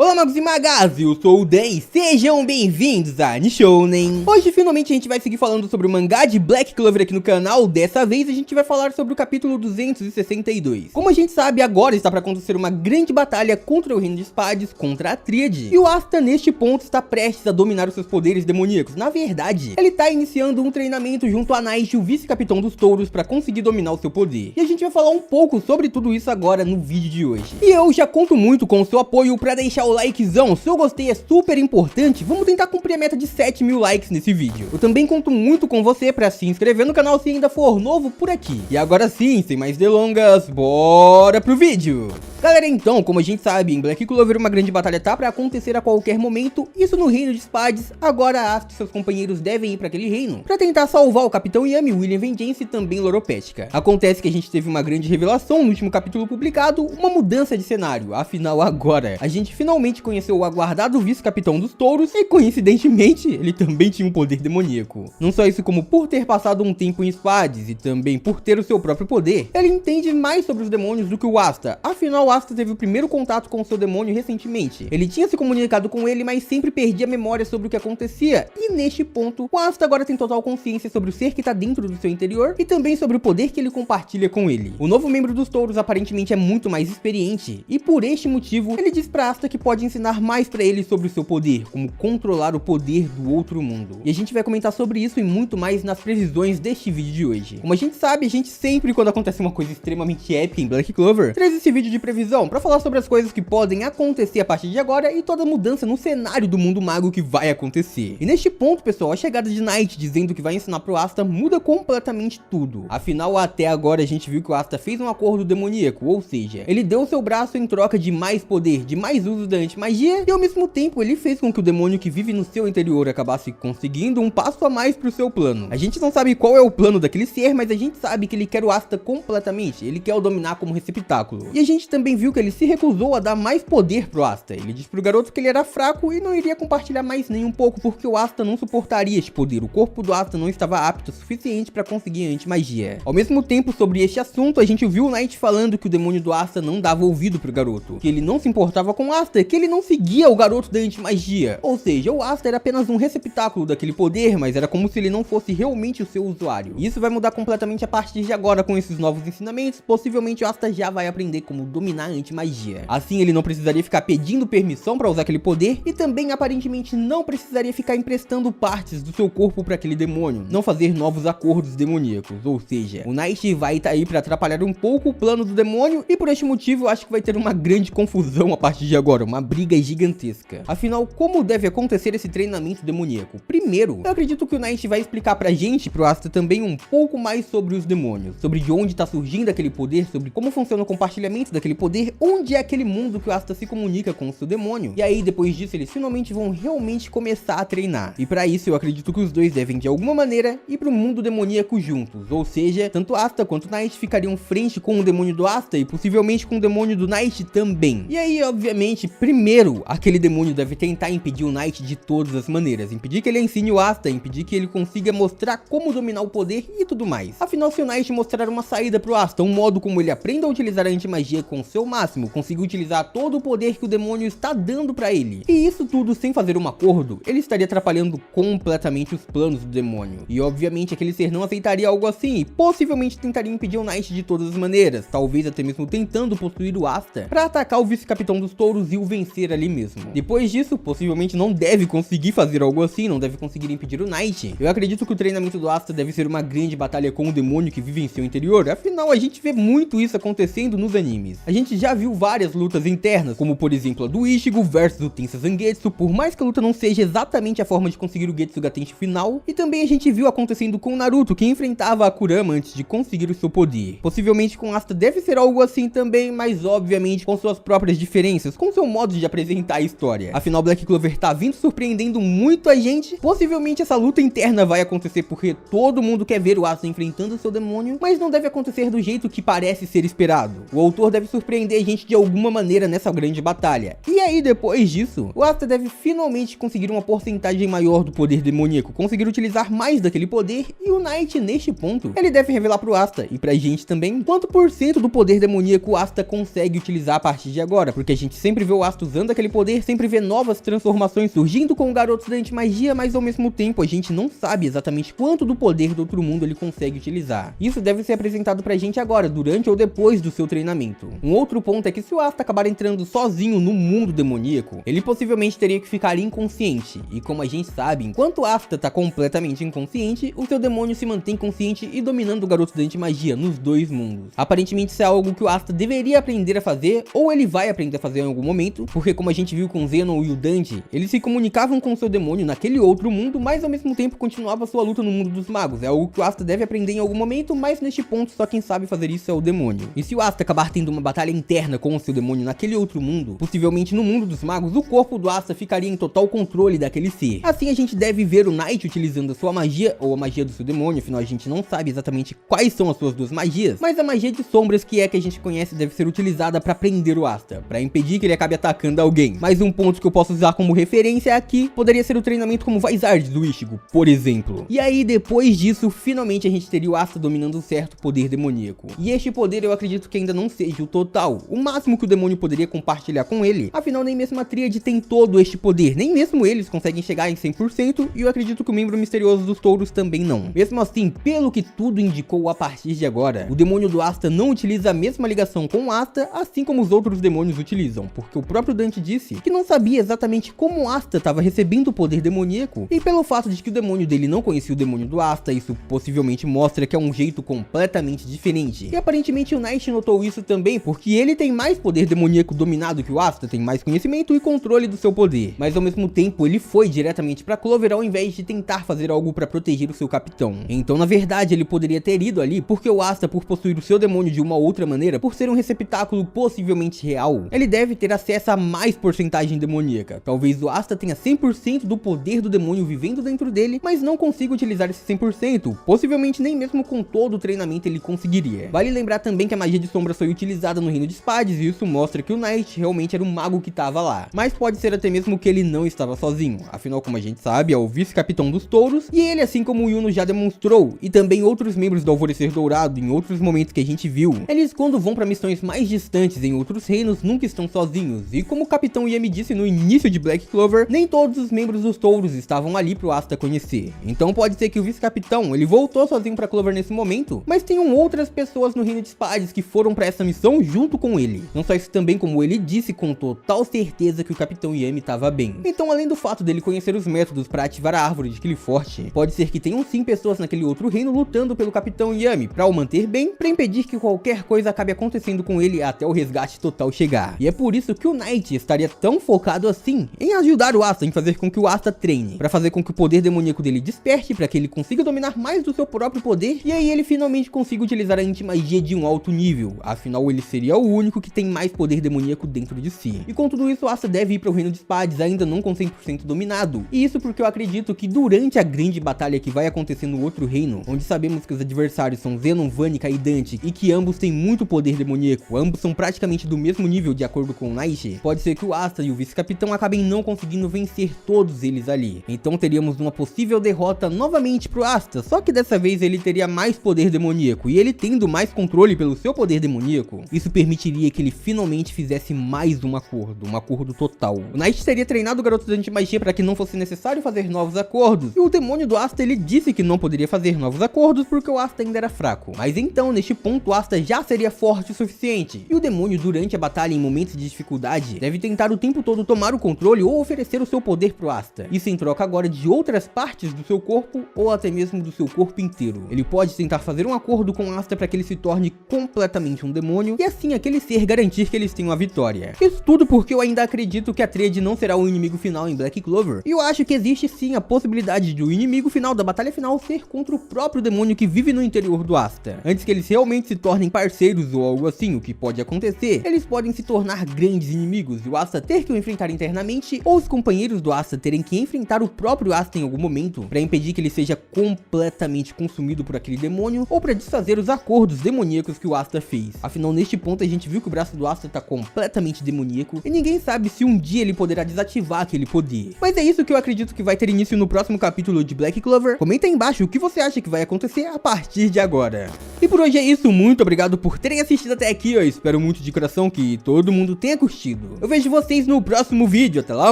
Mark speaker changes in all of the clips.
Speaker 1: Olá magos e magas, eu sou o Dan e sejam bem-vindos a Nishounen. Hoje finalmente a gente vai seguir falando sobre o mangá de Black Clover aqui no canal. Dessa vez a gente vai falar sobre o capítulo 262. Como a gente sabe, agora está para acontecer uma grande batalha contra o Reino de Spades, contra a Tríade. E o Asta neste ponto está prestes a dominar os seus poderes demoníacos. Na verdade, ele está iniciando um treinamento junto a Night, o vice-capitão dos touros, para conseguir dominar o seu poder. E a gente vai falar um pouco sobre tudo isso agora no vídeo de hoje. E eu já conto muito com o seu apoio para deixar o likezão. Seu gostei é super importante. Vamos tentar cumprir a meta de 7.000 likes nesse vídeo. Eu também conto muito com você para se inscrever no canal se ainda for novo por aqui. E agora sim, sem mais delongas, bora pro vídeo. Galera, então, como a gente sabe, em Black Clover uma grande batalha tá pra acontecer a qualquer momento, isso no Reino de Spades. Agora Asta e seus companheiros devem ir pra aquele reino pra tentar salvar o Capitão Yami, William Vengeance e também Loropetka. Acontece que a gente teve uma grande revelação no último capítulo publicado, uma mudança de cenário. Afinal, agora, a gente finalmente conheceu o aguardado vice-capitão dos touros e, coincidentemente, ele também tinha um poder demoníaco. Não só isso, como por ter passado um tempo em Spades e também por ter o seu próprio poder, ele entende mais sobre os demônios do que o Asta. Afinal, Asta teve o primeiro contato com o seu demônio recentemente. Ele tinha se comunicado com ele, mas sempre perdia a memória sobre o que acontecia. E neste ponto, o Asta agora tem total consciência sobre o ser que está dentro do seu interior e também sobre o poder que ele compartilha com ele. O novo membro dos touros aparentemente é muito mais experiente e por este motivo, ele diz pra Asta que pode ensinar mais pra ele sobre o seu poder, como controlar o poder do outro mundo. E a gente vai comentar sobre isso e muito mais nas previsões deste vídeo de hoje. Como a gente sabe, a gente sempre, quando acontece uma coisa extremamente épica em Black Clover, traz esse vídeo de previsão para falar sobre as coisas que podem acontecer a partir de agora e toda a mudança no cenário do mundo mago que vai acontecer. E neste ponto, pessoal, a chegada de Night dizendo que vai ensinar pro Asta muda completamente tudo. Afinal, até agora a gente viu que o Asta fez um acordo demoníaco, ou seja, ele deu seu braço em troca de mais poder, de mais uso da antimagia, e ao mesmo tempo ele fez com que o demônio que vive no seu interior acabasse conseguindo um passo a mais pro seu plano. A gente não sabe qual é o plano daquele ser, mas a gente sabe que ele quer o Asta completamente, ele quer o dominar como receptáculo. E a gente também viu que ele se recusou a dar mais poder pro Asta. Ele disse pro garoto que ele era fraco e não iria compartilhar mais nem um pouco, porque o Asta não suportaria este poder. O corpo do Asta não estava apto o suficiente para conseguir antimagia. Ao mesmo tempo, sobre este assunto, a gente viu o Night falando que o demônio do Asta não dava ouvido pro garoto, que ele não se importava com o Asta, que ele não seguia o garoto da antimagia. Ou seja, o Asta era apenas um receptáculo daquele poder, mas era como se ele não fosse realmente o seu usuário. E isso vai mudar completamente a partir de agora com esses novos ensinamentos. Possivelmente o Asta já vai aprender como dominar a antimagia. Assim ele não precisaria ficar pedindo permissão para usar aquele poder e também aparentemente não precisaria ficar emprestando partes do seu corpo para aquele demônio, não fazer novos acordos demoníacos. Ou seja, o Night vai estar aí para atrapalhar um pouco o plano do demônio e por este motivo eu acho que vai ter uma grande confusão a partir de agora, uma briga gigantesca. Afinal, como deve acontecer esse treinamento demoníaco? Primeiro, eu acredito que o Night vai explicar pra gente, pro Asta também, um pouco mais sobre os demônios, sobre de onde está surgindo aquele poder, sobre como funciona o compartilhamento daquele poder, onde é aquele mundo que o Asta se comunica com o seu demônio. E aí depois disso eles finalmente vão realmente começar a treinar. E pra isso eu acredito que os dois devem de alguma maneira ir pro mundo demoníaco juntos. Ou seja, tanto Asta quanto Night ficariam frente com o demônio do Asta e possivelmente com o demônio do Night também. E aí obviamente, primeiro, aquele demônio deve tentar impedir o Night de todas as maneiras. Impedir que ele ensine o Asta, impedir que ele consiga mostrar como dominar o poder e tudo mais. Afinal, se o Night mostrar uma saída pro Asta, um modo como ele aprenda a utilizar a antimagia com o seu máximo, conseguir utilizar todo o poder que o demônio está dando pra ele, e isso tudo sem fazer um acordo, ele estaria atrapalhando completamente os planos do demônio. E obviamente aquele ser não aceitaria algo assim e possivelmente tentaria impedir o Night de todas as maneiras, talvez até mesmo tentando possuir o Asta pra atacar o vice-capitão dos touros e o vencer ali mesmo. Depois disso, possivelmente não deve conseguir fazer algo assim, não deve conseguir impedir o Night. Eu acredito que o treinamento do Asta deve ser uma grande batalha com o demônio que vive em seu interior, afinal a gente vê muito isso acontecendo nos animes. A gente já viu várias lutas internas, como por exemplo a do Ichigo versus o Tensa Zangetsu, por mais que a luta não seja exatamente a forma de conseguir o Getsuga Tenshi final, e também a gente viu acontecendo com o Naruto, que enfrentava a Kurama antes de conseguir o seu poder. Possivelmente com Asta deve ser algo assim também, mas obviamente com suas próprias diferenças, com seu modo de apresentar a história. Afinal, Black Clover tá vindo surpreendendo muito a gente. Possivelmente essa luta interna vai acontecer porque todo mundo quer ver o Asta enfrentando o seu demônio, mas não deve acontecer do jeito que parece ser esperado. O autor deve surpreender a gente de alguma maneira nessa grande batalha. E é aí depois disso, o Asta deve finalmente conseguir uma porcentagem maior do poder demoníaco, conseguir utilizar mais daquele poder, e o Knight neste ponto, ele deve revelar pro Asta e pra gente também quanto por cento do poder demoníaco o Asta consegue utilizar a partir de agora, porque a gente sempre vê o Asta usando aquele poder, sempre vê novas transformações surgindo com garotos da antimagia, mas ao mesmo tempo a gente não sabe exatamente quanto do poder do outro mundo ele consegue utilizar. Isso deve ser apresentado pra gente agora, durante ou depois do seu treinamento. Um outro ponto é que se o Asta acabar entrando sozinho no mundo demoníaco, ele possivelmente teria que ficar inconsciente, e como a gente sabe, enquanto o Asta tá completamente inconsciente, o seu demônio se mantém consciente e dominando o garoto da antimagia nos dois mundos. Aparentemente isso é algo que o Asta deveria aprender a fazer, ou ele vai aprender a fazer em algum momento, porque como a gente viu com o Zenon e o Dante, eles se comunicavam com o seu demônio naquele outro mundo, mas ao mesmo tempo continuava sua luta no mundo dos magos. É algo que o Asta deve aprender em algum momento, mas neste ponto só quem sabe fazer isso é o demônio. E se o Asta acabar tendo uma batalha interna com o seu demônio naquele outro mundo, possivelmente no mundo dos magos, o corpo do Asta ficaria em total controle daquele ser. Assim a gente deve ver o Knight utilizando a sua magia, ou a magia do seu demônio, afinal a gente não sabe exatamente quais são as suas duas magias, mas a magia de sombras, que é a que a gente conhece, deve ser utilizada para prender o Asta, para impedir que ele acabe atacando alguém. Mais um ponto que eu posso usar como referência aqui poderia ser o treinamento como Vizard do Ichigo, por exemplo. E aí depois disso, finalmente a gente teria o Asta dominando um certo poder demoníaco. E este poder eu acredito que ainda não seja o total, o máximo que o demônio poderia compartilhar com ele, afinal nem mesmo a Tríade tem todo este poder, nem mesmo eles conseguem chegar em 100%, e eu acredito que o membro misterioso dos touros também não. Mesmo assim, pelo que tudo indicou a partir de agora, o demônio do Asta não utiliza a mesma ligação com o Asta, assim como os outros demônios utilizam, porque o próprio Dante disse que não sabia exatamente como o Asta estava recebendo o poder demoníaco, e pelo fato de que o demônio dele não conhecia o demônio do Asta, isso possivelmente mostra que é um jeito completamente diferente. E aparentemente o Knight notou isso também, porque ele tem mais poder demoníaco dominado que o Asta, tem mais conhecimento e controle do seu poder, mas ao mesmo tempo ele foi diretamente pra Clover ao invés de tentar fazer algo pra proteger o seu capitão. Então na verdade ele poderia ter ido ali porque o Asta, por possuir o seu demônio de uma outra maneira, por ser um receptáculo possivelmente real, ele deve ter acesso a mais porcentagem demoníaca. Talvez o Asta tenha 100% do poder do demônio vivendo dentro dele, mas não consiga utilizar esse 100%, possivelmente nem mesmo com todo o treinamento ele conseguiria. Vale lembrar também que a magia de sombras foi utilizada no Reino de Spades, e isso mostra que o Knight realmente era um mago que estava lá. Mas pode ser até mesmo que ele não estava sozinho, afinal como a gente sabe é o vice-capitão dos touros, e ele, assim como o Yuno já demonstrou, e também outros membros do Alvorecer Dourado em outros momentos que a gente viu, eles quando vão para missões mais distantes em outros reinos nunca estão sozinhos, e como o Capitão Yami disse no início de Black Clover, nem todos os membros dos touros estavam ali pro Asta conhecer. Então pode ser que o vice-capitão ele voltou sozinho pra Clover nesse momento, mas tenham outras pessoas no Reino de Spades que foram pra essa missão junto com ele. Não só isso, também como ele disse com total certeza que o Capitão Yami tava bem. Então além do fato dele conhecer os métodos para ativar a árvore de Qliphort, pode ser que tenham sim pessoas naquele outro reino lutando pelo Capitão Yami para o manter bem, para impedir que qualquer coisa acabe acontecendo com ele até o resgate total chegar. E é por isso que o Knight estaria tão focado assim em ajudar o Asta, em fazer com que o Asta treine, para fazer com que o poder demoníaco dele desperte, para que ele consiga dominar mais do seu próprio poder, e aí ele finalmente consiga utilizar a antimagia de um alto nível, afinal ele seria o único que tem mais poder demoníaco dentro de si. E com tudo isso o Asta deve ir para o Reino de Spades ainda não com 100% dominado, e isso porque eu acredito que durante a grande batalha que vai acontecer no outro reino, onde sabemos que os adversários são Zenon, Vanica e Dante, e que ambos têm muito poder demoníaco, ambos são praticamente do mesmo nível de acordo com o Knight, pode ser que o Asta e o vice-capitão acabem não conseguindo vencer todos eles ali. Então teríamos uma possível derrota novamente pro Asta, só que dessa vez ele teria mais poder demoníaco, e ele tendo mais controle pelo seu poder demoníaco, isso permitiria que ele finalmente fizesse mais um acordo total. O Knight teria treinado o garoto da antimagia para que não fosse necessário fazer novos acordos, e o demônio do Asta ele disse que não poderia fazer novos acordos porque o Asta ainda era fraco. Mas então neste ponto o Asta já seria forte o suficiente, e o demônio durante a batalha em momentos de dificuldade deve tentar o tempo todo tomar o controle ou oferecer o seu poder pro Asta, isso em troca agora de outras partes do seu corpo ou até mesmo do seu corpo inteiro. Ele pode tentar fazer um acordo com Asta para que ele se torne completamente um demônio, e assim aquele ser garantir que eles tenham a vitória. Isso tudo porque eu ainda acredito que a Tríade não será o inimigo final em Black Clover, e eu acho que existe sim a possibilidade de o inimigo final da batalha final ser contra o próprio demônio que vive no interior do Asta. Antes que eles realmente se tornem parceiros ou algo assim, o que pode acontecer, eles podem se tornar grandes inimigos e o Asta ter que o enfrentar internamente, ou os companheiros do Asta terem que enfrentar o próprio Asta em algum momento, para impedir que ele seja completamente consumido por aquele demônio, ou para desfazer os acordos demoníacos que o Asta fez. Afinal, neste ponto a gente viu que o braço do Asta tá completamente demoníaco, e ninguém sabe se um dia ele poderá desativar aquele poder. Mas é isso que eu acredito que vai ter início no próximo capítulo de Black Clover. Comenta aí embaixo o que você acha que vai acontecer a partir de agora. E por hoje é isso, muito obrigado por terem assistido até aqui, eu espero muito de coração que todo mundo tenha curtido. Eu vejo vocês no próximo vídeo, até lá,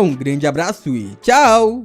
Speaker 1: um grande abraço e tchau!